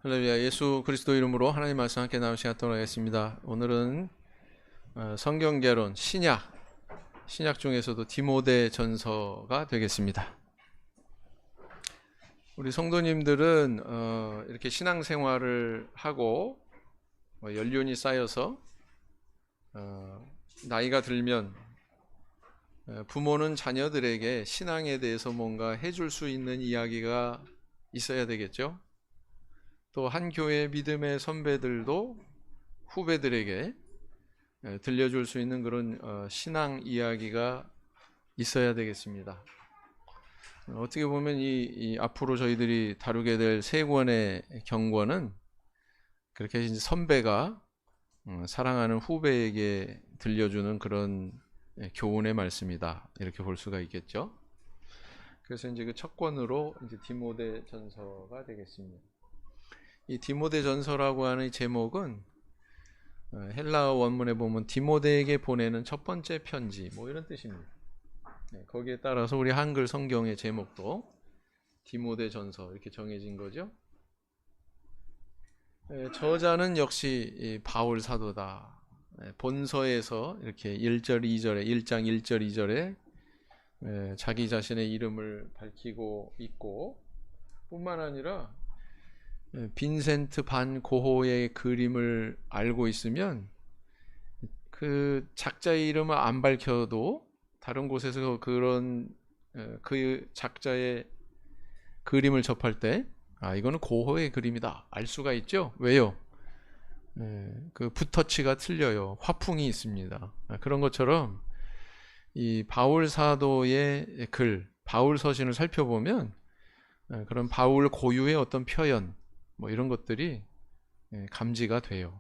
할렐루야. 예수 그리스도 이름으로 하나님 말씀 함께 나누는 시간 갖도록 하겠습니다. 오늘은 성경개론 신약 중에서도 디모데 전서가 되겠습니다. 우리 성도님들은 이렇게 신앙생활을 하고 연륜이 쌓여서 나이가 들면 부모는 자녀들에게 신앙에 대해서 뭔가 해줄 수 있는 이야기가 있어야 되겠죠. 또 한 교회 믿음의 선배들도 후배들에게 들려줄 수 있는 그런 신앙 이야기가 있어야 되겠습니다. 어떻게 보면 이 앞으로 저희들이 다루게 될 세 권의 경권은 그렇게 이제 선배가 사랑하는 후배에게 들려주는 그런 교훈의 말씀이다, 이렇게 볼 수가 있겠죠. 그래서 이제 그 첫 권으로 이제 디모데 전서가 되겠습니다. 이 디모데 전서라고 하는 이 제목은 헬라어 원문에 보면 디모데에게 보내는 첫 번째 편지, 뭐 이런 뜻입니다. 거기에 따라서 우리 한글 성경의 제목도 디모데 전서 이렇게 정해진 거죠. 저자는 역시 바울 사도다. 본서에서 이렇게 1절 2절에 1장 1절 2절에 자기 자신의 이름을 밝히고 있고, 뿐만 아니라 빈센트 반 고호의 그림을 알고 있으면 그 작자의 이름을 안 밝혀도 다른 곳에서 그 작자의 그림을 접할 때 이거는 고호의 그림이다 알 수가 있죠. 왜요? 그 붓터치가 틀려요. 화풍이 있습니다. 그런 것처럼 이 바울 사도의 바울 서신을 살펴보면 그런 바울 고유의 어떤 표현, 뭐 이런 것들이 감지가 돼요.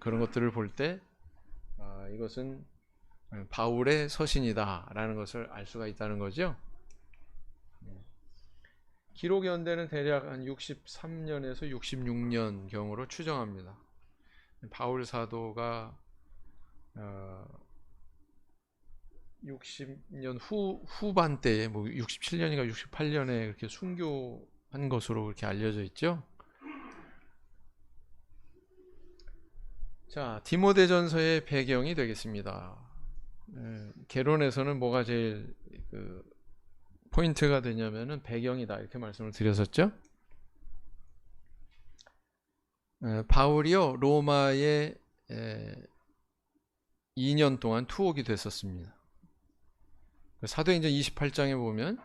그런 것들을 볼 때 이것은 바울의 서신이다라는 것을 알 수가 있다는 거죠. 기록 연대는 대략 한 63년에서 66년 경으로 추정합니다. 바울 사도가 60년 후반대에, 뭐 67년인가 68년에 그렇게 순교한 것으로 그렇게 알려져 있죠. 자, 디모데전서의 배경이 되겠습니다. 개론에서는 뭐가 제일 포인트가 되냐면은 배경이다, 이렇게 말씀을 드렸었죠. 바울이요 로마에 2년 동안 투옥이 됐었습니다. 사도행전 28장에 보면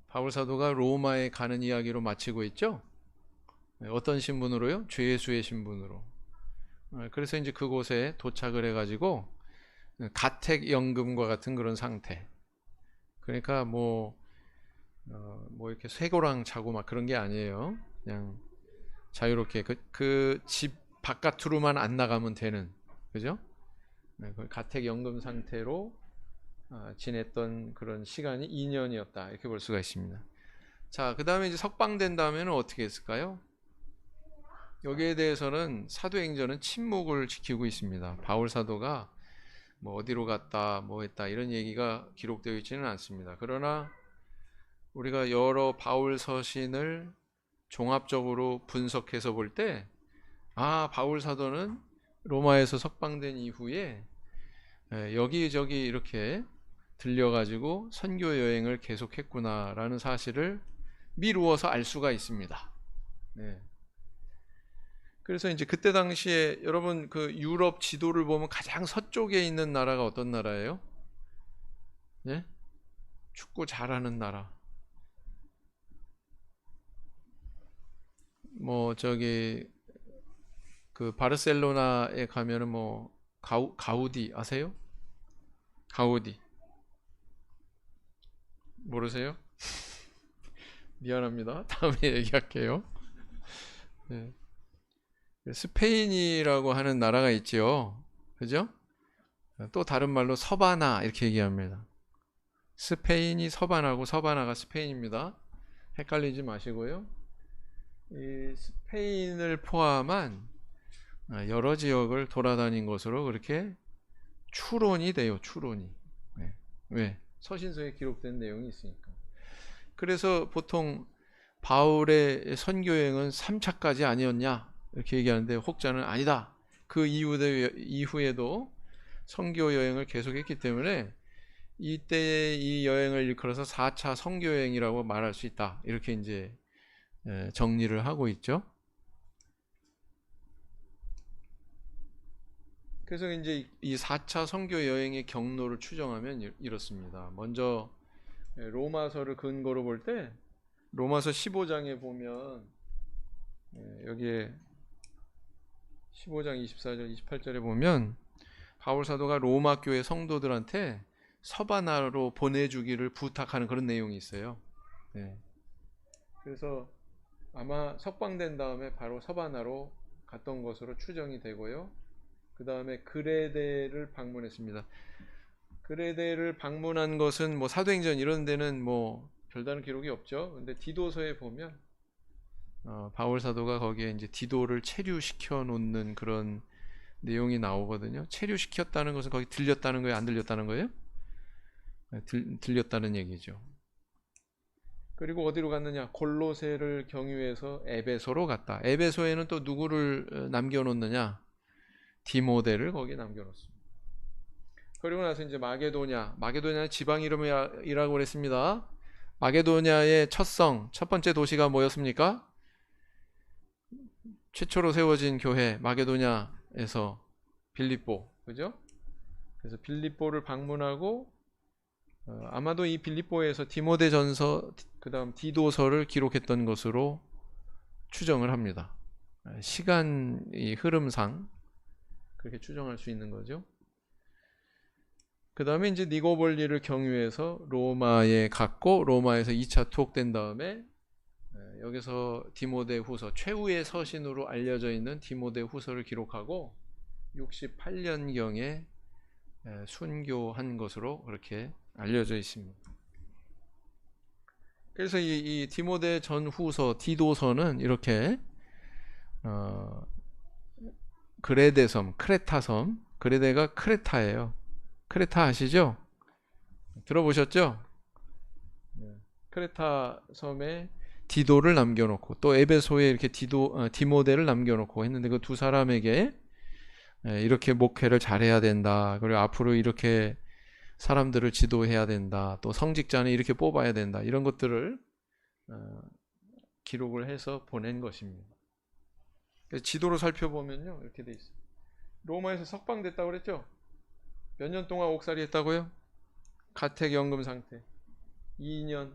바울 사도가 로마에 가는 이야기로 마치고 있죠. 어떤 신분으로요? 죄수의 신분으로. 그래서 이제 그곳에 도착을 해가지고 가택연금과 같은 그런 상태. 그러니까 뭐 이렇게 쇠고랑 자고 막 그런 게 아니에요. 그냥 자유롭게 그 집 바깥으로만 안 나가면 되는, 그죠? 가택연금 상태로 지냈던 그런 시간이 2년이었다, 이렇게 볼 수가 있습니다. 자, 그 다음에 이제 석방된 다음에는 어떻게 했을까요? 여기에 대해서는 사도행전은 침묵을 지키고 있습니다. 바울 사도가 뭐 어디로 갔다, 뭐 했다, 이런 얘기가 기록되어 있지는 않습니다. 그러나 우리가 여러 바울 서신을 종합적으로 분석해서 볼 때, 바울 사도는 로마에서 석방된 이후에 여기저기 이렇게 들려가지고 선교 여행을 계속했구나라는 사실을 미루어서 알 수가 있습니다. 네. 그래서 이제 그때 당시에 여러분 그 유럽 지도를 보면 가장 서쪽에 있는 나라가 어떤 나라예요? 예? 축구 잘하는 나라. 뭐 저기 그 바르셀로나에 가면은 뭐 가우디 아세요? 가우디 모르세요? 미안합니다. 다음에 얘기할게요. 네. 스페인이라고 하는 나라가 있죠. 그죠? 또 다른 말로 서바나 이렇게 얘기합니다. 스페인이 서바나고 서바나가 스페인입니다. 헷갈리지 마시고요. 이 스페인을 포함한 여러 지역을 돌아다닌 것으로 그렇게 추론이 돼요. 추론이. 왜? 서신서에 기록된 내용이 있으니까. 그래서 보통 바울의 선교 여행은 3차까지 아니었냐 이렇게 얘기하는데 혹자는 아니다. 그 이후에도 선교 여행을 계속했기 때문에 이때 이 여행을 일컬어서 4차 선교 여행이라고 말할 수 있다. 이렇게 이제 정리를 하고 있죠. 그래서 이제 이 4차 선교 여행의 경로를 추정하면 이렇습니다. 먼저 로마서를 근거로 볼 때 로마서 15장에 보면 여기에 15장 24절 28절에 보면 바울 사도가 로마 교회 성도들한테 서바나로 보내주기를 부탁하는 그런 내용이 있어요. 네. 그래서 아마 석방된 다음에 바로 서바나로 갔던 것으로 추정이 되고요. 그 다음에 그레데를 방문했습니다. 그레데를 방문한 것은 뭐 사도행전 이런 데는 뭐 별다른 기록이 없죠. 근데 디도서에 보면 바울 사도가 거기에 이제 디도를 체류시켜 놓는 그런 내용이 나오거든요. 체류시켰다는 것은 거기 들렸다는 거예요? 안 들렸다는 거예요? 들렸다는 얘기죠. 그리고 어디로 갔느냐? 골로새를 경유해서 에베소로 갔다. 에베소에는 또 누구를 남겨놓느냐? 디모데를 거기에 남겨놓습니다. 그리고 나서 이제 마게도냐 지방 이름이라고 그랬습니다. 마게도냐의 첫 번째 도시가 뭐였습니까? 최초로 세워진 교회 마게도냐에서 빌립보, 그죠? 그래서 빌립보를 방문하고 아마도 이 빌립보에서 디모데전서 그다음 디도서를 기록했던 것으로 추정을 합니다. 시간의 흐름상 그렇게 추정할 수 있는 거죠. 그 다음에 이제 니고볼리를 경유해서 로마에 갔고 로마에서 2차 투옥된 다음에 여기서 디모데 후서 최후의 서신으로 알려져 있는 디모데 후서를 기록하고 68년경에 순교한 것으로 그렇게 알려져 있습니다. 그래서 이 디모데 전후서 디도서는 이렇게 그레데섬, 크레타섬, 그레데가 크레타예요. 크레타 아시죠? 들어보셨죠? 크레타 섬에 디도를 남겨놓고 또 에베소에 이렇게 디모데를 남겨놓고 했는데 그 두 사람에게 이렇게 목회를 잘해야 된다. 그리고 앞으로 이렇게 사람들을 지도해야 된다. 또 성직자는 이렇게 뽑아야 된다. 이런 것들을 기록을 해서 보낸 것입니다. 지도로 살펴보면요 이렇게 돼 있어요. 로마에서 석방됐다고 그랬죠? 몇 년 동안 옥살이 했다고요? 가택연금 상태 2년.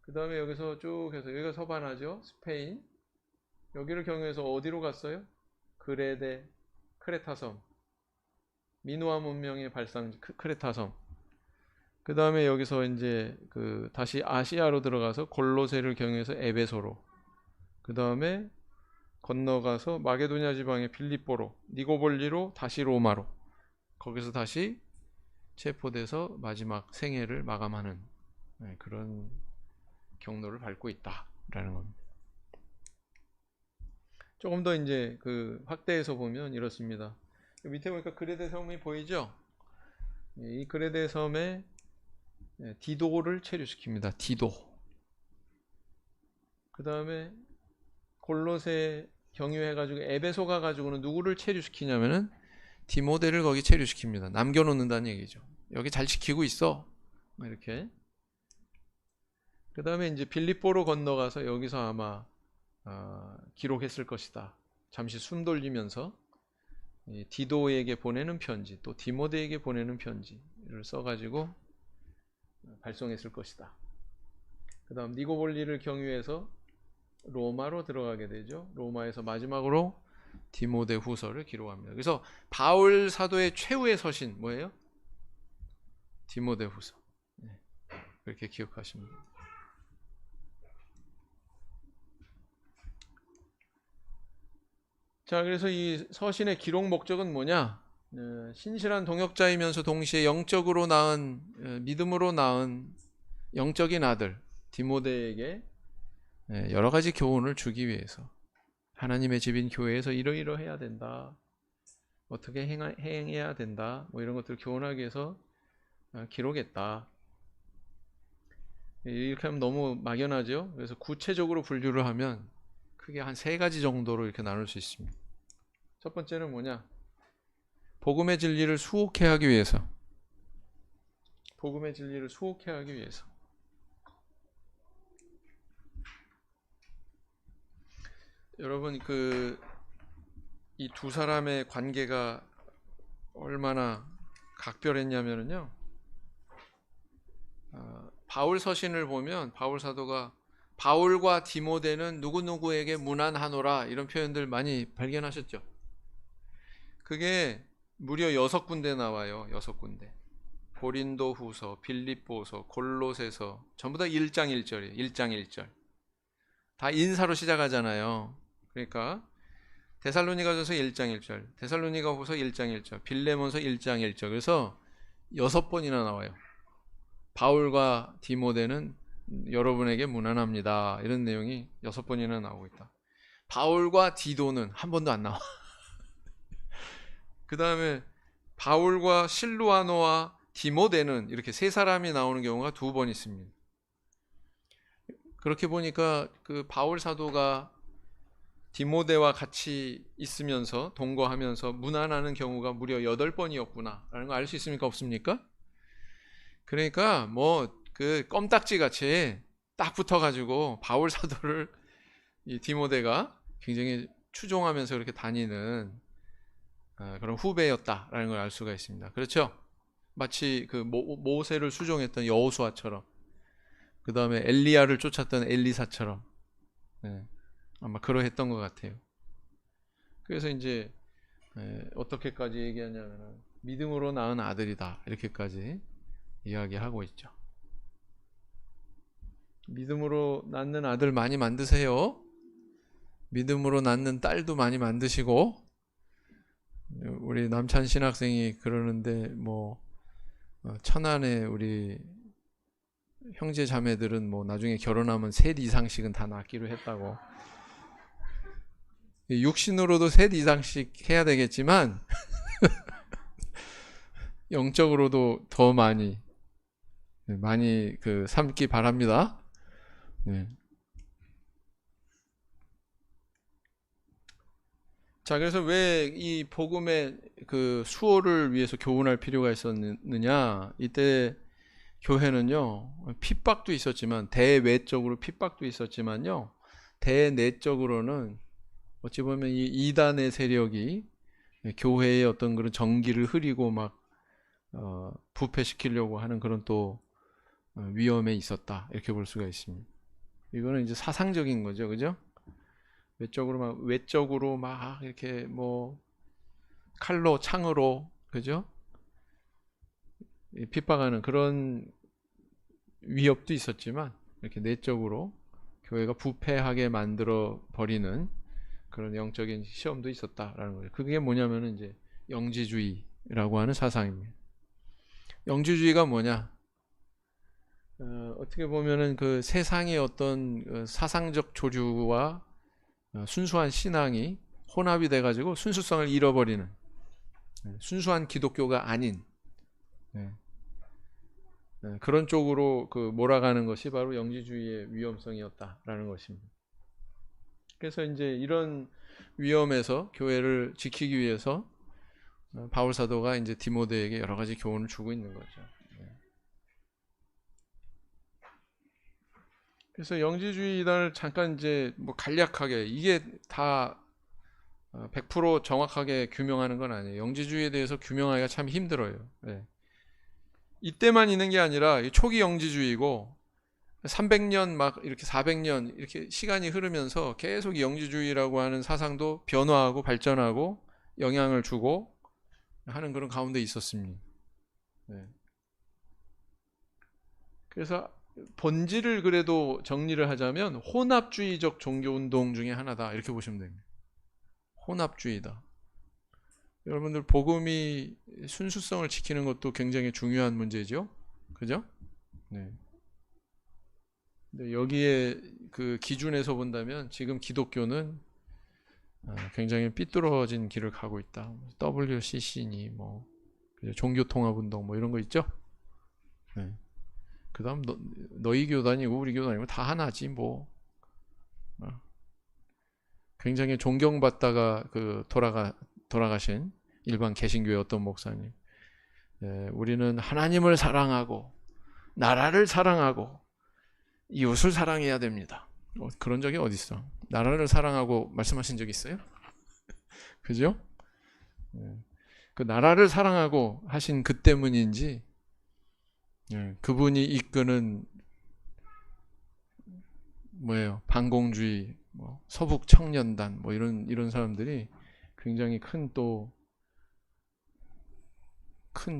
그 다음에 여기서 쭉 해서 여기가 서바나죠. 스페인. 여기를 경유해서 어디로 갔어요? 그레데, 크레타섬, 미노아 문명의 발상지 크레타섬. 그 다음에 여기서 이제 다시 아시아로 들어가서 골로새를 경유해서 에베소로. 그 다음에 건너가서 마게도냐 지방의 빌립보로, 니고볼리로 다시 로마로. 거기서 다시 체포돼서 마지막 생애를 마감하는 그런 경로를 밟고 있다라는 겁니다. 조금 더 이제 확대해서 보면 이렇습니다. 밑에 보니까 그레데 섬이 보이죠? 이 그레데 섬에 디도를 체류시킵니다. 디도. 그 다음에 골로새 경유해가지고 에베소 가가지고는 누구를 체류시키냐면은 디모데를 거기 체류시킵니다. 남겨놓는다는 얘기죠. 여기 잘 지키고 있어. 이렇게. 그 다음에 이제 빌립보로 건너가서 여기서 아마 기록했을 것이다. 잠시 숨 돌리면서 디도에게 보내는 편지, 또 디모데에게 보내는 편지를 써가지고 발송했을 것이다. 그 다음 니고볼리를 경유해서 로마로 들어가게 되죠. 로마에서 마지막으로 디모데 후서를 기록합니다. 그래서 바울 사도의 최후의 서신 뭐예요? 디모데 후서. 그렇게 기억하시면 됩니다. 자, 그래서 이 서신의 기록 목적은 뭐냐? 신실한 동역자이면서 동시에 영적으로 낳은 믿음으로 낳은 영적인 아들 디모데에게 여러 가지 교훈을 주기 위해서 하나님의 집인 교회에서 이러이러해야 된다. 어떻게 행해야 된다. 뭐 이런 것들을 교훈하기 위해서 기록했다. 이렇게 하면 너무 막연하죠. 그래서 구체적으로 분류를 하면 크게 한 세 가지 정도로 이렇게 나눌 수 있습니다. 첫 번째는 뭐냐? 복음의 진리를 수옥해 하기 위해서. 복음의 진리를 수옥해 하기 위해서. 여러분, 이 두 사람의 관계가 얼마나 각별했냐면요. 바울 서신을 보면 바울 사도가 바울과 디모데는 누구누구에게 문안하노라 이런 표현들 많이 발견하셨죠. 그게 무려 6군데 나와요. 6군데. 고린도 후서, 빌립보서, 골로새서 전부 다 1장 1절이에요. 1장 1절. 다 인사로 시작하잖아요. 그러니까 데살로니가전서 1장 1절, 데살로니가 후서 1장 1절, 빌레몬서 1장 1절. 그래서 6번이나 나와요. 바울과 디모데는 여러분에게 문안합니다. 이런 내용이 6번이나 나오고 있다. 바울과 디도는 한 번도 안 나와. 그 다음에 바울과 실루아노와 디모데는 이렇게 세 사람이 나오는 경우가 2번 있습니다. 그렇게 보니까 그 바울 사도가 디모데와 같이 있으면서 동거하면서 문안하는 경우가 무려 8번이었구나 라는 거 알 수 있습니까? 없습니까? 그러니까 뭐 그 껌딱지 같이 딱 붙어가지고 바울 사도를 이 디모데가 굉장히 추종하면서 그렇게 다니는 그런 후배였다라는 걸 알 수가 있습니다. 그렇죠? 마치 그 모세를 수종했던 여호수아처럼, 그 다음에 엘리야를 쫓았던 엘리사처럼, 네, 아마 그러했던 것 같아요. 그래서 이제 어떻게까지 얘기하냐면 믿음으로 낳은 아들이다 이렇게까지 이야기하고 있죠. 믿음으로 낳는 아들 많이 만드세요. 믿음으로 낳는 딸도 많이 만드시고, 우리 남찬 신학생이 그러는데 뭐 천안에 우리 형제 자매들은 뭐 나중에 결혼하면 셋 이상씩은 다 낳기로 했다고. 육신으로도 셋 이상씩 해야 되겠지만 영적으로도 더 많이 삼기 바랍니다. 네. 자, 그래서 왜 이 복음의 그 수호를 위해서 교훈할 필요가 있었느냐? 이때 교회는요, 핍박도 있었지만, 대외적으로 핍박도 있었지만요, 대내적으로는 어찌 보면 이 이단의 세력이 교회의 어떤 그런 정기를 흐리고 막 부패시키려고 하는 그런 또 위험에 있었다, 이렇게 볼 수가 있습니다. 이거는 이제 사상적인 거죠, 그죠? 외적으로 막 이렇게 뭐 칼로 창으로, 그죠? 핍박하는 그런 위협도 있었지만, 이렇게 내적으로 교회가 부패하게 만들어 버리는 그런 영적인 시험도 있었다라는 거예요. 그게 뭐냐면은 이제 영지주의라고 하는 사상입니다. 영지주의가 뭐냐? 어떻게 보면은 그 세상의 어떤 사상적 조류와 순수한 신앙이 혼합이 돼가지고 순수성을 잃어버리는, 순수한 기독교가 아닌 그런 쪽으로 몰아가는 것이 바로 영지주의의 위험성이었다라는 것입니다. 그래서 이제 이런 위험에서 교회를 지키기 위해서 바울 사도가 이제 디모데에게 여러 가지 교훈을 주고 있는 거죠. 그래서 영지주의 이단을 잠깐 이제 뭐 간략하게, 이게 다 100% 정확하게 규명하는 건 아니에요. 영지주의에 대해서 규명하기가 참 힘들어요. 네. 이때만 있는 게 아니라 초기 영지주의고 300년 막 이렇게 400년 이렇게 시간이 흐르면서 계속 영지주의라고 하는 사상도 변화하고 발전하고 영향을 주고 하는 그런 가운데 있었습니다. 네. 그래서 본질을 그래도 정리를 하자면 혼합주의적 종교운동 중에 하나다, 이렇게 보시면 됩니다. 혼합주의다. 여러분들 복음이 순수성을 지키는 것도 굉장히 중요한 문제죠. 그죠? 네. 근데 여기에 그 기준에서 본다면 지금 기독교는 굉장히 삐뚤어진 길을 가고 있다. WCC니 뭐 종교통합운동 뭐 이런 거 있죠. 네. 그다음 너희 교단이고 우리 교단이고 다 하나지 뭐. 굉장히 존경받다가 돌아가신 일반 개신교의 어떤 목사님. 우리는 하나님을 사랑하고 나라를 사랑하고 이웃을 사랑해야 됩니다. 그런 적이 어디 있어? 나라를 사랑하고 말씀하신 적 있어요? 그죠? 그 나라를 사랑하고 하신 그 때문인지 그분이 이끄는 뭐예요? 반공주의, 뭐 서북 청년단, 뭐 이런 사람들이 굉장히 큰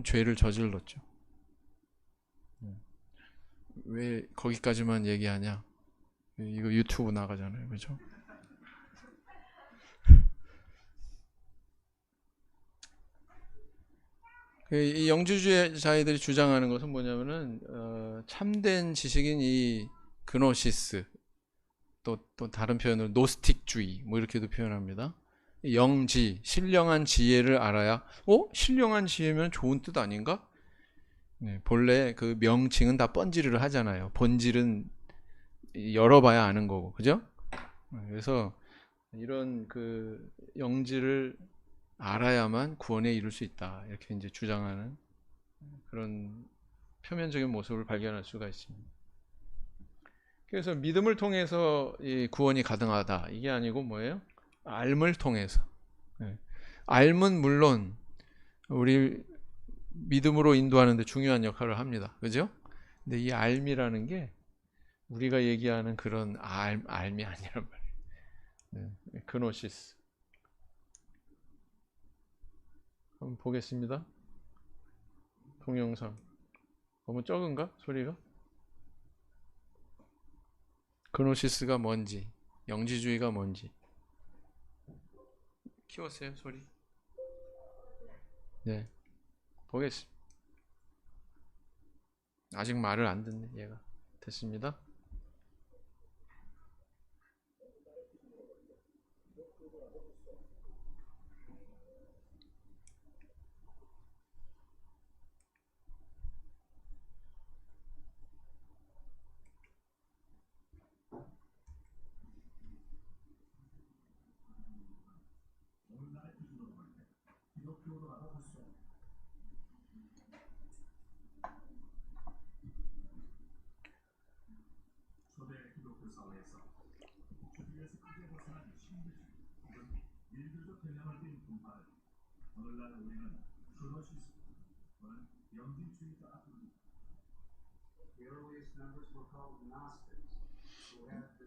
죄를 저질렀죠. 왜 거기까지만 얘기하냐? 이거 유튜브 나가잖아요, 그죠? 이 영주주의자들이 주장하는 것은 뭐냐면은 참된 지식인 이 그노시스 또 다른 표현으로 노스틱주의 뭐 이렇게도 표현합니다. 영지, 신령한 지혜를 알아야 신령한 지혜면 좋은 뜻 아닌가? 네, 본래 그 명칭은 다 번지르르 하잖아요. 본질은 열어봐야 아는 거고, 그죠? 그래서 이런 그 영지를 알아야만 구원에 이룰 수 있다. 이렇게 이제 주장하는 그런 표면적인 모습을 발견할 수가 있습니다. 그래서 믿음을 통해서 이 구원이 가능하다. 이게 아니고 뭐예요? 알을 통해서. 알은 물론 우리 믿음으로 인도하는 데 중요한 역할을 합니다. 그죠? 근데 이 알미라는 게 우리가 얘기하는 그런 알미 아니란 말이에요. 그노시스. 한번 보겠습니다. 동영상. 너무 적은가? 소리가? 그노시스가 뭔지, 영지주의가 뭔지. 키웠어요, 소리? 네. 보겠습니다. 아직 말을 안 듣네, 얘가. 됐습니다.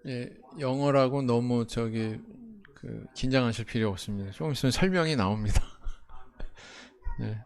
예, 영어라고 너무 긴장하실 필요 없습니다. 조금 있으면 설명이 나옵니다. 네.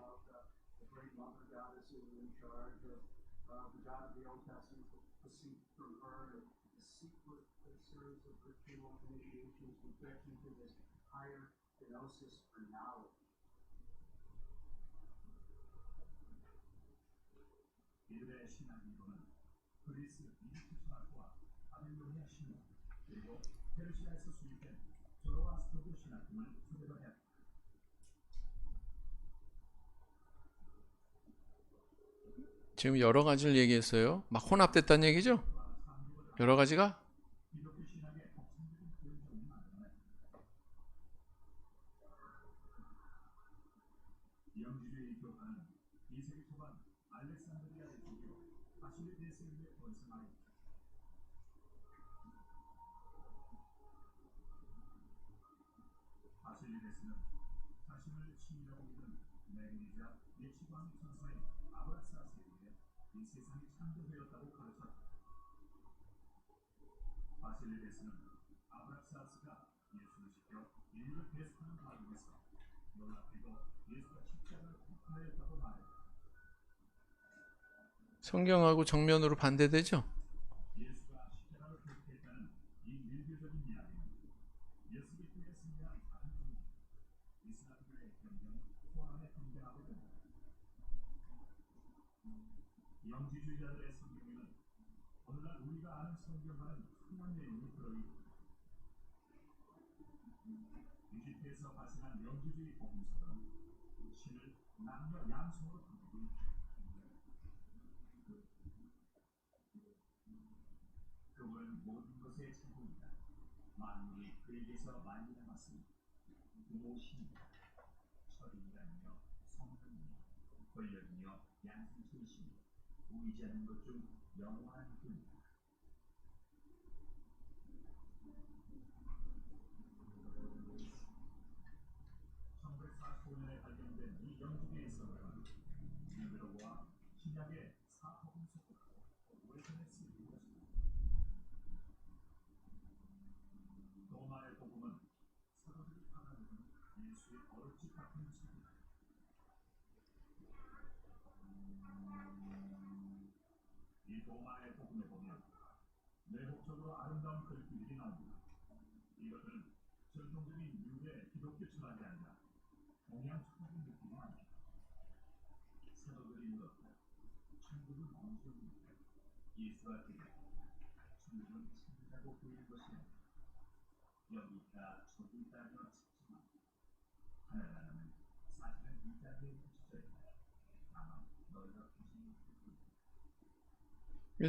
지금 여러 가지를 얘기했어요. 막 혼합됐다는 얘기죠? 여러 가지가? 성경하고 정면으로 반대되죠?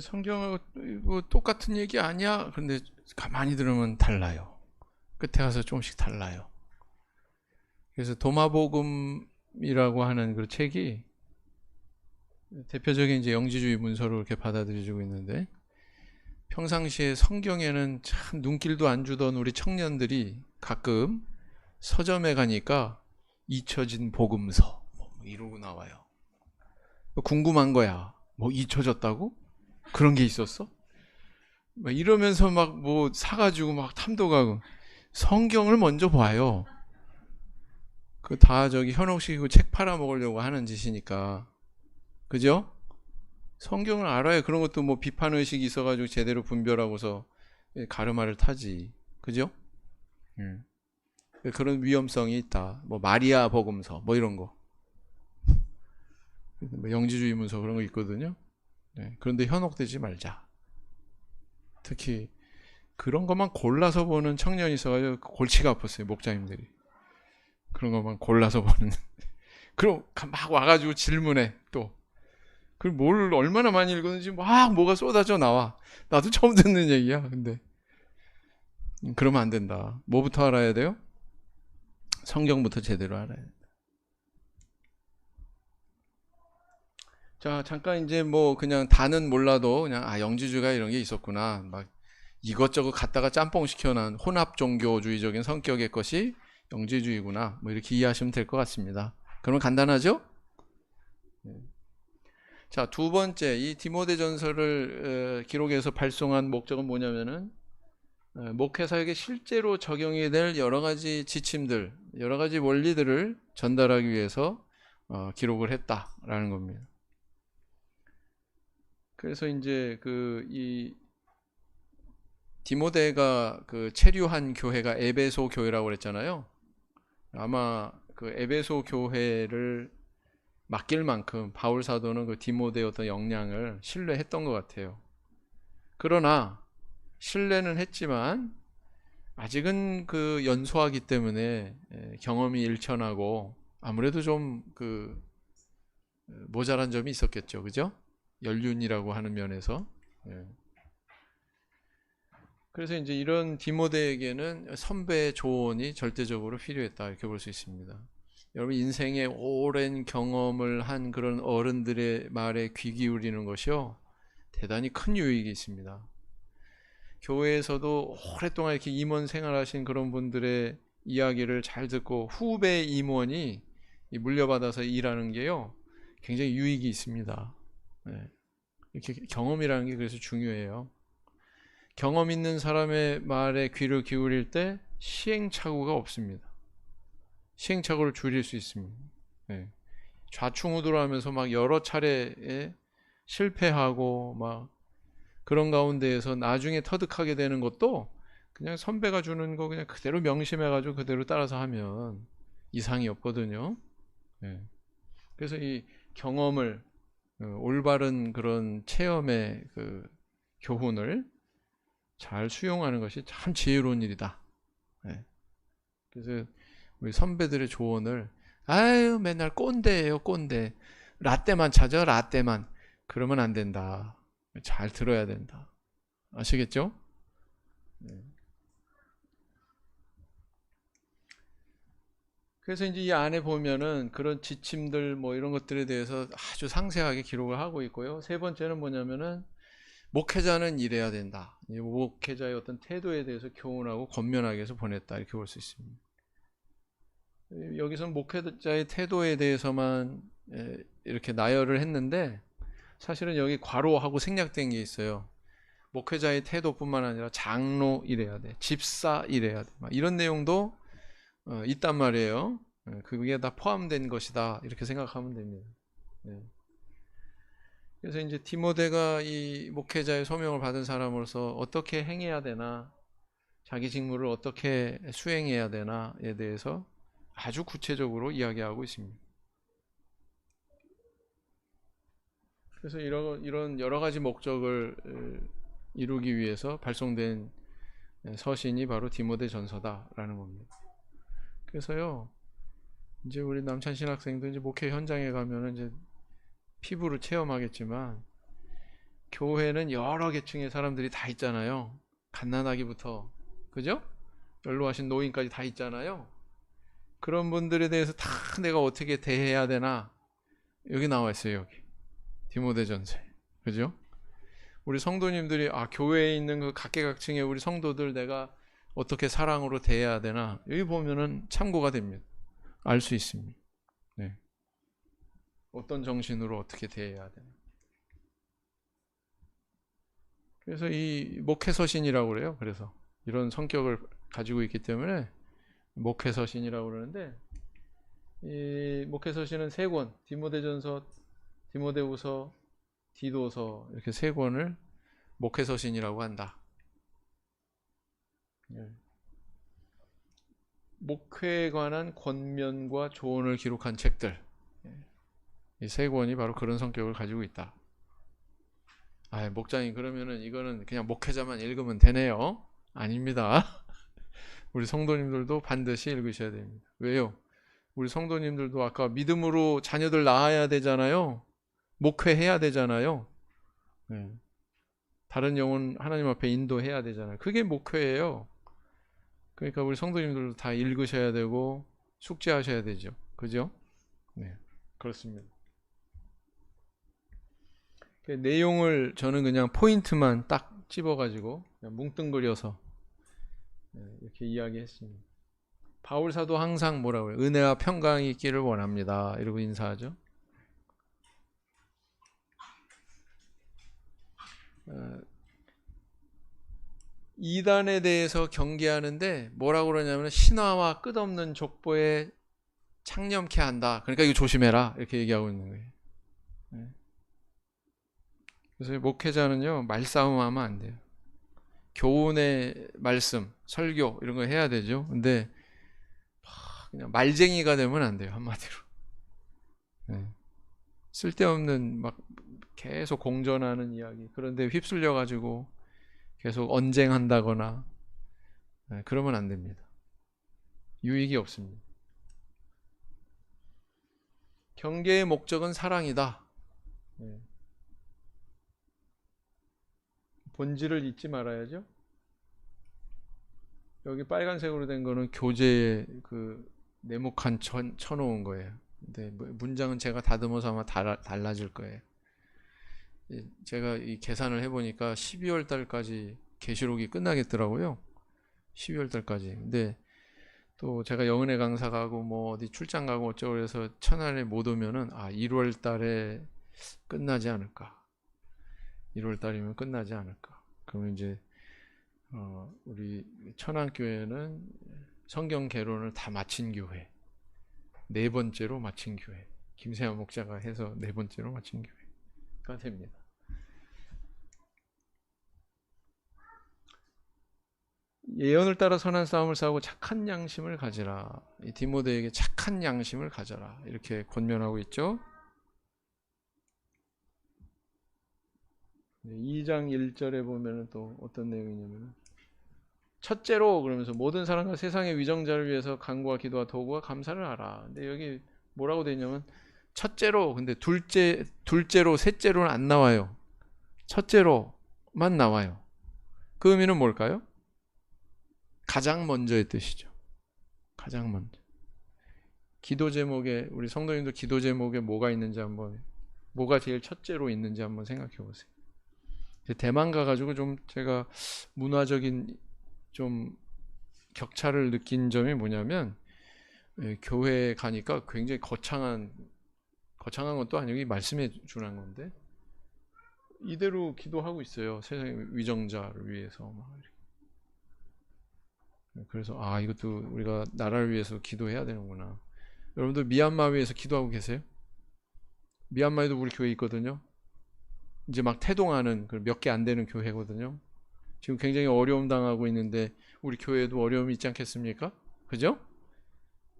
성경하고 똑같은 얘기 아니야? 근데 가만히 들으면 달라요. 끝에 가서 조금씩 달라요. 그래서 도마복음이라고 하는 그 책이 대표적인 이제 영지주의 문서로 이렇게 받아들여지고 있는데, 평상시에 성경에는 참 눈길도 안 주던 우리 청년들이 가끔 서점에 가니까 잊혀진 복음서 뭐 이러고 나와요. 궁금한 거야. 뭐 잊혀졌다고? 그런 게 있었어? 막 이러면서 막 뭐 사가지고 막 탐독하고. 성경을 먼저 봐요. 그 다 저기 현혹시키고 책 팔아먹으려고 하는 짓이니까. 그죠? 성경을 알아야 그런 것도 뭐 비판의식이 있어가지고 제대로 분별하고서 가르마를 타지. 그죠? 그런 위험성이 있다. 뭐 마리아 복음서 뭐 이런 거. 뭐 영지주의 문서 그런 거 있거든요. 네, 그런데 현혹되지 말자. 특히 그런 것만 골라서 보는 청년이 있어가지고 골치가 아팠어요. 목자님들이. 그런 것만 골라서 보는. 그럼 막 와가지고 질문해 또. 그걸 뭘 얼마나 많이 읽었는지 막 뭐가 쏟아져 나와. 나도 처음 듣는 얘기야. 근데 그러면 안 된다. 뭐부터 알아야 돼요? 성경부터 제대로 알아야 된다. 자, 잠깐 이제 뭐 그냥 다는 몰라도 그냥 영지주의가 이런 게 있었구나. 막 이것저것 갖다가 짬뽕 시켜놓은 혼합 종교주의적인 성격의 것이 영지주의구나. 뭐 이렇게 이해하시면 될 것 같습니다. 그러면 간단하죠? 자, 두 번째, 이 디모데전서를 기록해서 발송한 목적은 뭐냐면은 목회사에게 실제로 적용이 될 여러 가지 지침들, 여러 가지 원리들을 전달하기 위해서 기록을 했다라는 겁니다. 그래서 이제 이 디모데가 체류한 교회가 에베소 교회라고 그랬잖아요. 아마 그 에베소 교회를 맡길 만큼 바울 사도는 그 디모데의 어떤 역량을 신뢰했던 것 같아요. 그러나 신뢰는 했지만 아직은 연소하기 때문에 경험이 일천하고 아무래도 좀 모자란 점이 있었겠죠, 그죠? 연륜이라고 하는 면에서. 그래서 이제 이런 디모데에게는 선배의 조언이 절대적으로 필요했다 이렇게 볼 수 있습니다. 여러분 인생의 오랜 경험을 한 그런 어른들의 말에 귀 기울이는 것이요 대단히 큰 유익이 있습니다. 교회에서도 오랫동안 이렇게 임원 생활하신 그런 분들의 이야기를 잘 듣고 후배 임원이 물려받아서 일하는 게요 굉장히 유익이 있습니다. 이렇게 경험이라는 게 그래서 중요해요. 경험 있는 사람의 말에 귀를 기울일 때 시행착오가 없습니다. 시행착오를 줄일 수 있습니다. 좌충우돌 하면서 막 여러 차례 실패하고 막 그런 가운데에서 나중에 터득하게 되는 것도 그냥 선배가 주는 거 그냥 그대로 명심해가지고 그대로 따라서 하면 이상이 없거든요. 그래서 이 경험을 올바른 그런 체험의 교훈을 잘 수용하는 것이 참 지혜로운 일이다. 그래서 우리 선배들의 조언을 아유 맨날 꼰대예요 꼰대. 라떼만 찾아 라떼만. 그러면 안 된다. 잘 들어야 된다. 아시겠죠? 네. 그래서 이제 이 안에 보면은 그런 지침들 뭐 이런 것들에 대해서 아주 상세하게 기록을 하고 있고요. 세 번째는 뭐냐면은 목회자는 이래야 된다. 목회자의 어떤 태도에 대해서 교훈하고 권면하기 위해서 보냈다. 이렇게 볼 수 있습니다. 여기서는 목회자의 태도에 대해서만 이렇게 나열을 했는데 사실은 여기 괄호하고 생략된 게 있어요. 목회자의 태도뿐만 아니라 장로 이래야 돼, 집사 이래야 돼, 막 이런 내용도 있단 말이에요. 그게 다 포함된 것이다 이렇게 생각하면 됩니다. 네. 그래서 이제 디모데가 이 목회자의 소명을 받은 사람으로서 어떻게 행해야 되나, 자기 직무를 어떻게 수행해야 되나에 대해서 아주 구체적으로 이야기하고 있습니다. 그래서 이런 여러 가지 목적을 이루기 위해서 발송된 서신이 바로 디모데 전서다라는 겁니다. 그래서요, 이제 우리 남찬 신학생도 이제 목회 현장에 가면은 이제 피부로 체험하겠지만, 교회는 여러 계층의 사람들이 다 있잖아요. 갓난아기부터, 그죠? 연로하신 노인까지 다 있잖아요. 그런 분들에 대해서 다 내가 어떻게 대해야 되나, 여기 나와 있어요. 여기 디모데전서에, 그죠? 우리 성도님들이 교회에 있는 그 각계각층의 우리 성도들 내가 어떻게 사랑으로 대해야 되나, 여기 보면은 참고가 됩니다. 알 수 있습니다. 네. 어떤 정신으로 어떻게 대해야 되나. 그래서 이 목회서신이라고 그래요. 그래서 이런 성격을 가지고 있기 때문에 목회서신이라고 그러는데, 이 목회서신은 세 권, 디모데전서, 디모데후서, 디도서 이렇게 세 권을 목회서신이라고 한다. 목회에 관한 권면과 조언을 기록한 책들, 이 세 권이 바로 그런 성격을 가지고 있다. 목장님 그러면은 이거는 그냥 목회자만 읽으면 되네요? 아닙니다. 우리 성도님들도 반드시 읽으셔야 됩니다. 왜요? 우리 성도님들도 아까 믿음으로 자녀들 낳아야 되잖아요. 목회해야 되잖아요. 네. 다른 영혼 하나님 앞에 인도해야 되잖아요. 그게 목회예요. 그러니까 우리 성도님들도 다 읽으셔야 되고 숙제하셔야 되죠. 그죠? 네, 그렇습니다. 내용을 저는 그냥 포인트만 딱 집어가지고 그냥 뭉뚱그려서 이렇게 이야기했습니다. 바울 사도 항상 뭐라고 해요? 은혜와 평강이 있기를 원합니다. 이러고 인사하죠. 이단에 대해서 경계하는데 뭐라고 그러냐면 신화와 끝없는 족보에 창념케 한다. 그러니까 이거 조심해라. 이렇게 얘기하고 있는 거예요. 그래서 목회자는요, 말싸움하면 안 돼요. 교훈의 말씀, 설교 이런 거 해야 되죠. 근데 그냥 말쟁이가 되면 안 돼요. 한마디로. 쓸데없는 막 계속 공전하는 이야기, 그런데 휩쓸려 가지고 계속 언쟁한다거나 그러면 안 됩니다. 유익이 없습니다. 경계의 목적은 사랑이다. 본질을 잊지 말아야죠. 여기 빨간색으로 된 거는 교재에 그 네모칸 쳐놓은 거예요. 근데 문장은 제가 다듬어서 아마 달라질 거예요. 제가 이 계산을 해보니까 12월 달까지 계시록이 끝나겠더라고요. 12월 달까지. 근데 또 제가 영은혜 강사 가고 뭐 어디 출장 가고 어쩌고 그래서 천안에 못 오면은 1월 달에 끝나지 않을까. 1월 달이면 끝나지 않을까. 그러면 이제 우리 천안교회는 성경 개론을 다 마친 교회, 네 번째로 마친 교회, 김세환 목자가 해서 네 번째로 마친 교회가 됩니다. 예언을 따라 선한 싸움을 싸우고 착한 양심을 가지라. 이 디모데에게 착한 양심을 가져라. 이렇게 권면하고 있죠. 2장 1절에 보면 또 어떤 내용이냐면, 첫째로 그러면서 모든 사람과 세상의 위정자를 위해서 간구와 기도와 도구와 감사를 하라. 근데 여기 뭐라고 되냐면 첫째로, 근데 둘째로, 셋째로는 안 나와요. 첫째로만 나와요. 그 의미는 뭘까요? 가장 먼저의 뜻이죠. 가장 먼저. 기도 제목에, 우리 성도님도 기도 제목에 뭐가 있는지 한번, 뭐가 제일 첫째로 있는지 한번 생각해 보세요. 대만 가가지고 좀 제가 문화적인 좀 격차를 느낀 점이 뭐냐면, 교회 가니까 굉장히 거창한 것도 아니고 말씀해 주는 건데 이대로 기도하고 있어요. 세상의 위정자를 위해서 막 이렇게. 그래서 이것도 우리가 나라를 위해서 기도해야 되는구나. 여러분들 미얀마 위해서 기도하고 계세요? 미얀마에도 우리 교회 있거든요. 이제 막 태동하는 몇 개 안 되는 교회거든요. 지금 굉장히 어려움 당하고 있는데 우리 교회도 어려움이 있지 않겠습니까? 그죠?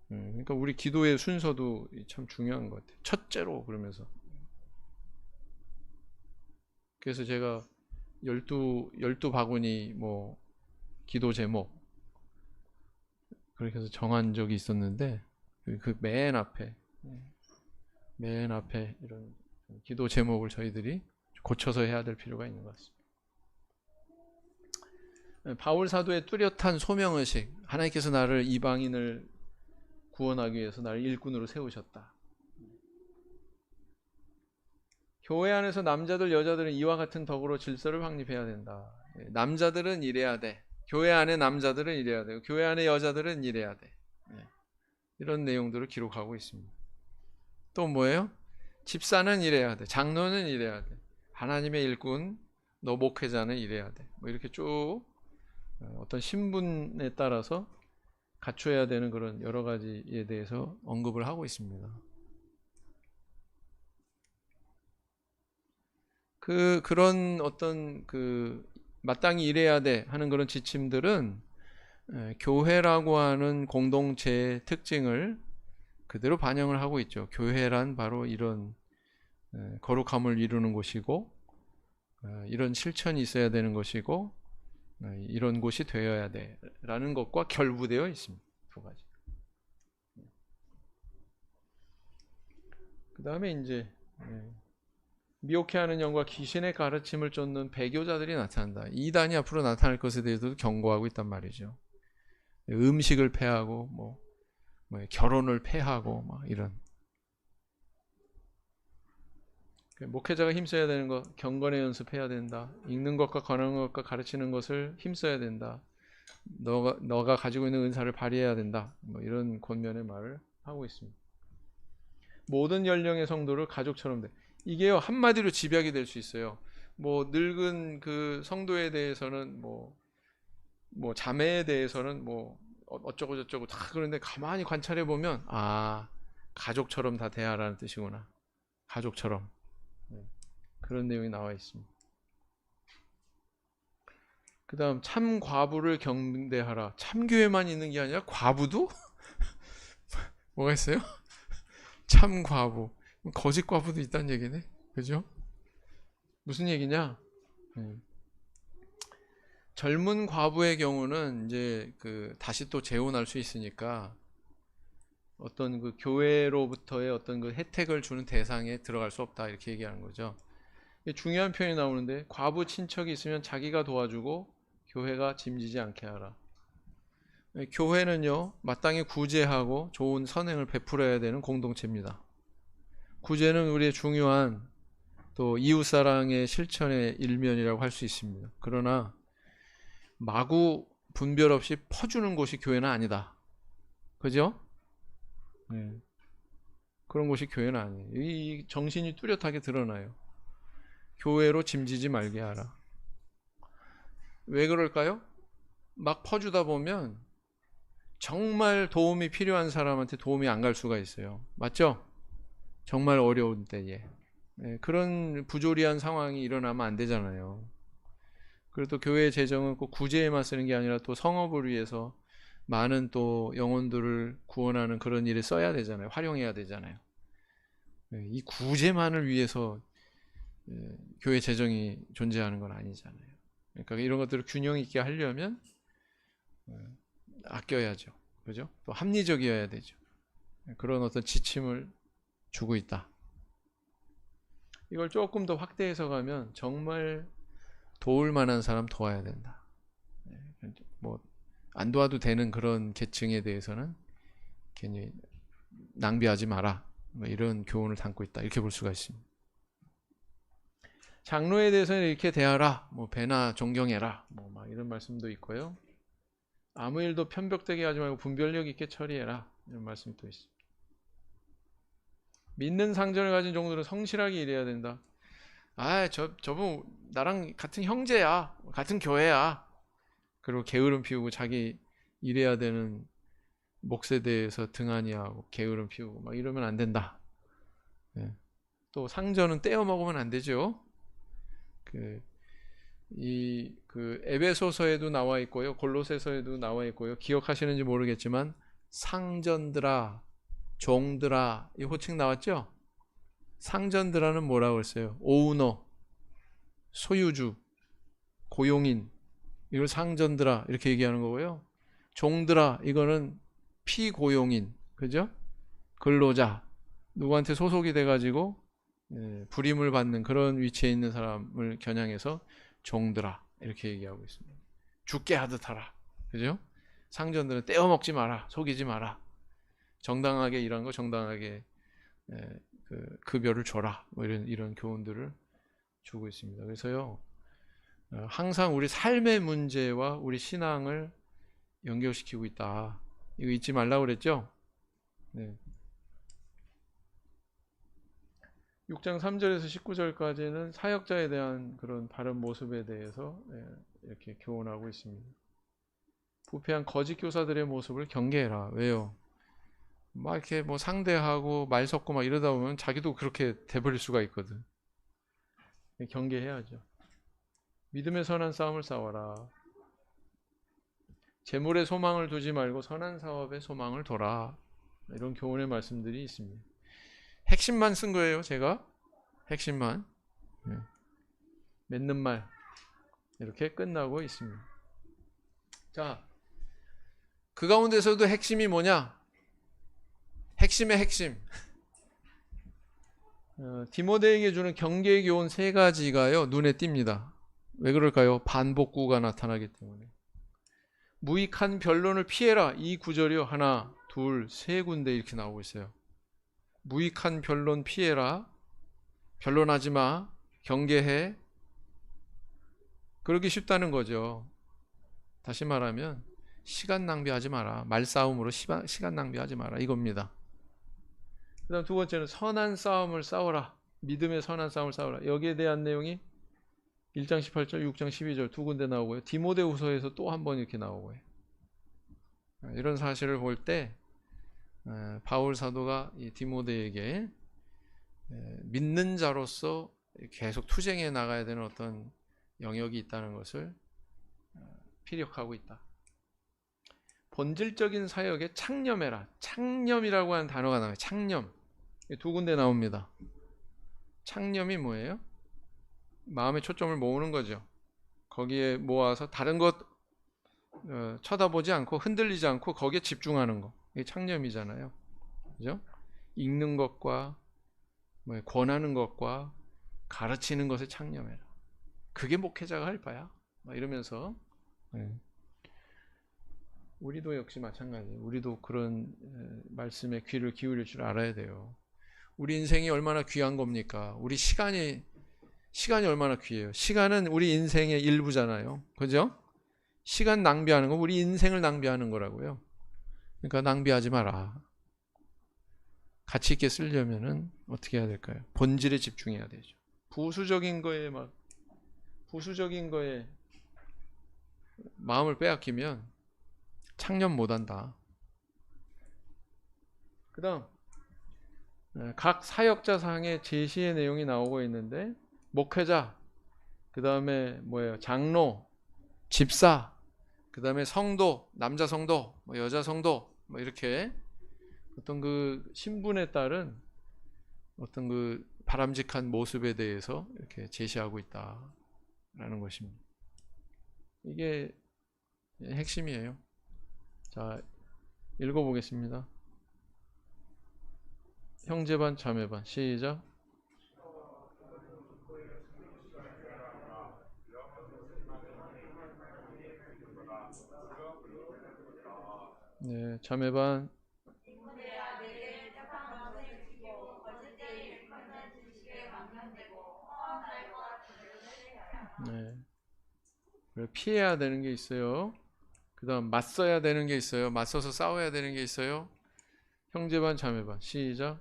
그러니까 우리 기도의 순서도 참 중요한 것 같아요. 첫째로 그러면서. 그래서 제가 12바구니 뭐 기도 제목 그렇게 해서 정한 적이 있었는데 그 맨 앞에 이런 기도 제목을 저희들이 고쳐서 해야 될 필요가 있는 것 같습니다. 바울 사도의 뚜렷한 소명의식, 하나님께서 나를 이방인을 구원하기 위해서 나를 일꾼으로 세우셨다. 교회 안에서 남자들 여자들은 이와 같은 덕으로 질서를 확립해야 된다. 남자들은 이래야 돼. 교회 안에 남자들은 이래야 되고 교회 안에 여자들은 이래야 돼. 이런 내용들을 기록하고 있습니다. 또 뭐예요? 집사는 이래야 돼. 장로는 이래야 돼. 하나님의 일꾼, 너 목회자는 이래야 돼. 뭐 이렇게 쭉 어떤 신분에 따라서 갖춰야 되는 그런 여러 가지에 대해서 언급을 하고 있습니다. 그런 어떤 마땅히 이래야 돼 하는 그런 지침들은 교회라고 하는 공동체의 특징을 그대로 반영을 하고 있죠. 교회란 바로 이런 거룩함을 이루는 곳이고 이런 실천이 있어야 되는 것이고 이런 곳이 되어야 돼라는 것과 결부되어 있습니다. 두 가지. 그 다음에 이제 미혹해하는 영과 귀신의 가르침을 쫓는 배교자들이 나타난다. 이단이 앞으로 나타날 것에 대해서도 경고하고 있단 말이죠. 음식을 패하고 뭐 결혼을 패하고 막 이런. 목회자가 힘써야 되는 것, 경건의 연습해야 된다. 읽는 것과 권하는 것과 가르치는 것을 힘써야 된다. 너가 가지고 있는 은사를 발휘해야 된다. 뭐 이런 권면의 말을 하고 있습니다. 모든 연령의 성도를 가족처럼 돼. 이게요 한마디로 집약이 될 수 있어요. 뭐 늙은 그 성도에 대해서는 뭐 자매에 대해서는 뭐 어쩌고 저쩌고 다 그런데 가만히 관찰해 보면 가족처럼 다 대하라는 뜻이구나. 가족처럼. 그런 내용이 나와 있습니다. 그 다음 참 과부를 경배하라. 참교회만 있는 게 아니라 과부도? 뭐가 있어요? 참 과부. 거짓 과부도 있다는 얘기네. 그죠? 무슨 얘기냐? 젊은 과부의 경우는 이제 다시 또 재혼할 수 있으니까 어떤 교회로부터의 어떤 혜택을 주는 대상에 들어갈 수 없다 이렇게 얘기하는 거죠. 중요한 표현이 나오는데 과부 친척이 있으면 자기가 도와주고 교회가 짐지지 않게 하라. 교회는요 마땅히 구제하고 좋은 선행을 베풀어야 되는 공동체입니다. 구제는 우리의 중요한 또 이웃사랑의 실천의 일면이라고 할 수 있습니다. 그러나 마구 분별 없이 퍼주는 곳이 교회는 아니다. 그죠? 그런 곳이 교회는 아니에요. 이 정신이 뚜렷하게 드러나요. 교회로 짐지지 말게 하라. 왜 그럴까요? 막 퍼주다 보면 정말 도움이 필요한 사람한테 도움이 안 갈 수가 있어요. 맞죠? 정말 어려운 때에. 그런 부조리한 상황이 일어나면 안 되잖아요. 그리고 또 교회의 재정은 꼭 구제에만 쓰는 게 아니라 또 성업을 위해서 많은 또 영혼들을 구원하는 그런 일에 써야 되잖아요. 활용해야 되잖아요. 이 구제만을 위해서 교회 재정이 존재하는 건 아니잖아요. 그러니까 이런 것들을 균형 있게 하려면 아껴야죠. 그죠? 또 합리적이어야 되죠. 그런 어떤 지침을 주고 있다. 이걸 조금 더 확대해서 가면 정말 도울 만한 사람 도와야 된다. 뭐 안 도와도 되는 그런 계층에 대해서는 괜히 낭비하지 마라, 뭐 이런 교훈을 담고 있다, 이렇게 볼 수가 있습니다. 장로에 대해서는 이렇게 대하라, 뭐 배나 존경해라, 뭐 막 이런 말씀도 있고요. 아무 일도 편벽되게 하지 말고 분별력 있게 처리해라, 이런 말씀도 있습니다. 믿는 상전을 가진 종들은 성실하게 일해야 된다. 저분 나랑 같은 형제야, 같은 교회야, 그리고 게으름 피우고 자기 일해야 되는 몫에 대해서 등한히하고 게으름 피우고 막 이러면 안 된다. 예. 또 상전은 떼어 먹으면 안 되죠. 그 에베소서에도 나와 있고요, 골로새서에도 나와 있고요. 기억하시는지 모르겠지만 상전들아, 종들아, 이 호칭 나왔죠? 상전들아는 뭐라고 했어요? 오우너, 소유주, 고용인, 이걸 상전들아 이렇게 얘기하는 거고요. 종들아, 이거는 피고용인, 그죠? 근로자, 누구한테 소속이 돼가지고 불임을 받는 그런 위치에 있는 사람을 겨냥해서 종들아 이렇게 얘기하고 있습니다. 죽게 하듯 하라, 그죠? 상전들은 떼어먹지 마라, 속이지 마라, 정당하게 일한 거 정당하게 급여를 줘라, 뭐 이런 교훈들을 주고 있습니다. 그래서요, 항상 우리 삶의 문제와 우리 신앙을 연결시키고 있다, 이거 잊지 말라고 그랬죠? 네. 6장 3절에서 19절까지는 사역자에 대한 그런 바른 모습에 대해서 이렇게 교훈하고 있습니다. 부패한 거짓 교사들의 모습을 경계해라. 왜요? 막 이렇게 뭐 상대하고 말 섞고 막 이러다 보면 자기도 그렇게 돼버릴 수가 있거든. 경계해야죠. 믿음의 선한 싸움을 싸워라. 재물에 소망을 두지 말고 선한 사업에 소망을 둬라. 이런 교훈의 말씀들이 있습니다. 핵심만 쓴 거예요, 제가. 핵심만. 맺는 말. 이렇게 끝나고 있습니다. 자, 그 가운데서도 핵심이 뭐냐? 핵심의 핵심. 디모데에게 주는 경계의 교훈 3가지가요, 눈에 띕니다. 왜 그럴까요? 반복구가 나타나기 때문에. 무익한 변론을 피해라. 이 구절이요, 하나, 둘, 3군데 이렇게 나오고 있어요. 무익한 변론 피해라. 변론하지 마. 경계해. 그러기 쉽다는 거죠. 다시 말하면 시간 낭비하지 마라. 말싸움으로 시간 낭비하지 마라, 이겁니다. 그 다음 2번째는 선한 싸움을 싸워라. 믿음의 선한 싸움을 싸워라. 여기에 대한 내용이 1장 18절, 6장 12절 2군데 나오고요. 디모데후서에서 또 한 번 이렇게 나오고요. 이런 사실을 볼 때 바울 사도가 이 디모데에게 믿는 자로서 계속 투쟁해 나가야 되는 어떤 영역이 있다는 것을 피력하고 있다. 본질적인 사역에 창념해라. 창념이라고 하는 단어가 나와요. 창념. 2군데 나옵니다. 창념이 뭐예요? 마음의 초점을 모으는 거죠. 거기에 모아서 다른 것 쳐다보지 않고 흔들리지 않고 거기에 집중하는 거. 이게 창념이잖아요. 그죠? 읽는 것과 권하는 것과 가르치는 것에 창념해라. 그게 목회자가 할 바야. 이러면서 우리도 역시 마찬가지예요. 우리도 그런 말씀에 귀를 기울일 줄 알아야 돼요. 우리 인생이 얼마나 귀한 겁니까? 우리 시간이 얼마나 귀해요. 시간은 우리 인생의 일부잖아요. 그죠? 시간 낭비하는 건 우리 인생을 낭비하는 거라고요. 그러니까 낭비하지 마라. 가치 있게 쓰려면은 어떻게 해야 될까요? 본질에 집중해야 되죠. 부수적인 거에 마음을 빼앗기면 창념 못한다. 그 다음 각 사역자상의 제시의 내용이 나오고 있는데, 목회자, 그 다음에 뭐예요? 장로, 집사, 그 다음에 성도, 남자 성도, 여자 성도, 이렇게 어떤 그 신분에 따른 어떤 그 바람직한 모습에 대해서 이렇게 제시하고 있다라는 것입니다. 이게 핵심이에요. 자, 읽어보겠습니다. 형제반 자매반 시작. 네, 자매반. 네. 그리고 피해야 되는 게 있어요. 그다음 맞서야 되는 게 있어요. 맞서서 싸워야 되는 게 있어요. 형제반, 자매반. 시작.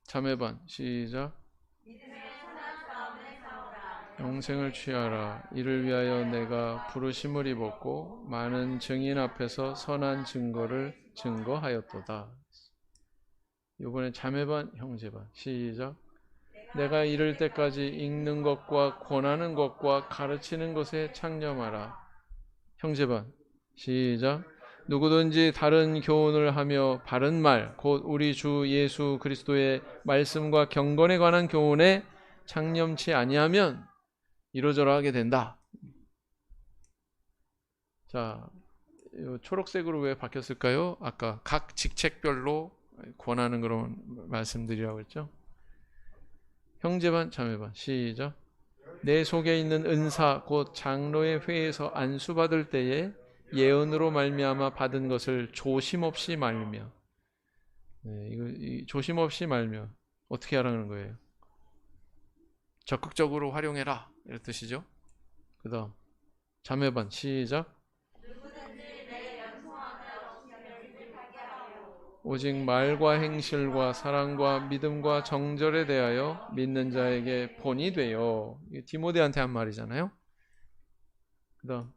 자매반. 시작. 영생을 취하라. 이를 위하여 내가 부르심을 입었고 많은 증인 앞에서 선한 증거를 증거하였도다. 이번에 자매반, 형제반. 시작. 내가 이를 때까지 읽는 것과 권하는 것과 가르치는 것에 창념하라. 형제반. 시작. 누구든지 다른 교훈을 하며 바른 말, 곧 우리 주 예수 그리스도의 말씀과 경건에 관한 교훈에 창념치 아니하면 이러저러 하게 된다. 자, 초록색으로 왜 바뀌었을까요? 아까 각 직책별로 권하는 그런 말씀들이라고 했죠. 형제반, 자매반. 시작. 내 속에 있는 은사 곧 장로의 회에서 안수받을 때에 예언으로 말미암아 받은 것을 조심 없이 말며. 네, 이거 조심 없이 말며 어떻게 하라는 거예요? 적극적으로 활용해라 이런 뜻이죠. 그다음 자매반. 시작. 오직 말과 행실과 사랑과 믿음과 정절에 대하여 믿는 자에게 본이 되어. 디모데한테 한 말이잖아요. 그다음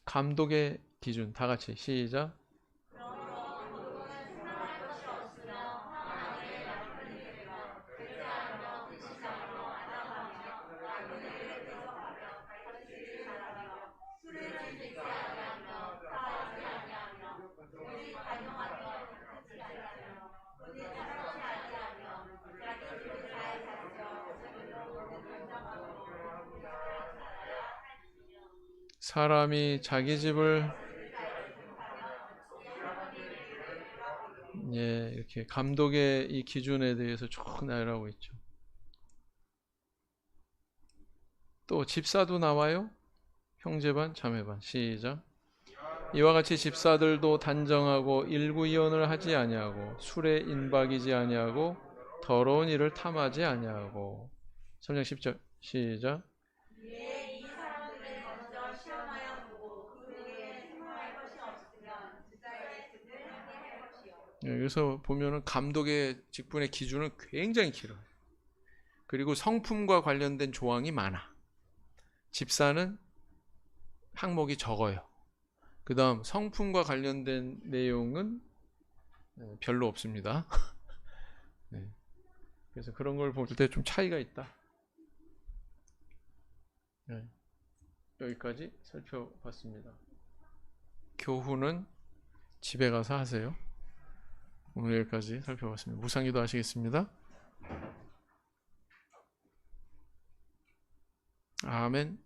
감독의 기준 다 같이 시작. 사람이 자기 집을 이렇게 감독의 이 기준에 대해서 쭉 나열하고 있죠. 또 집사도 나와요. 형제반, 자매반. 시작. 이와 같이 집사들도 단정하고 일구이언을 하지 아니하고 술에 인박이지 아니하고 더러운 일을 탐하지 아니하고. 3장 10절 시작. 여기서 보면은 감독의 직분의 기준은 굉장히 길어요. 그리고 성품과 관련된 조항이 많아. 집사는 항목이 적어요. 그 다음 성품과 관련된 내용은 별로 없습니다. 네. 그래서 그런 걸 볼 때 좀 차이가 있다. 네. 여기까지 살펴봤습니다. 교훈은 집에 가서 하세요. 오늘 여기까지 살펴봤습니다. 무상기도 하시겠습니다. 아멘.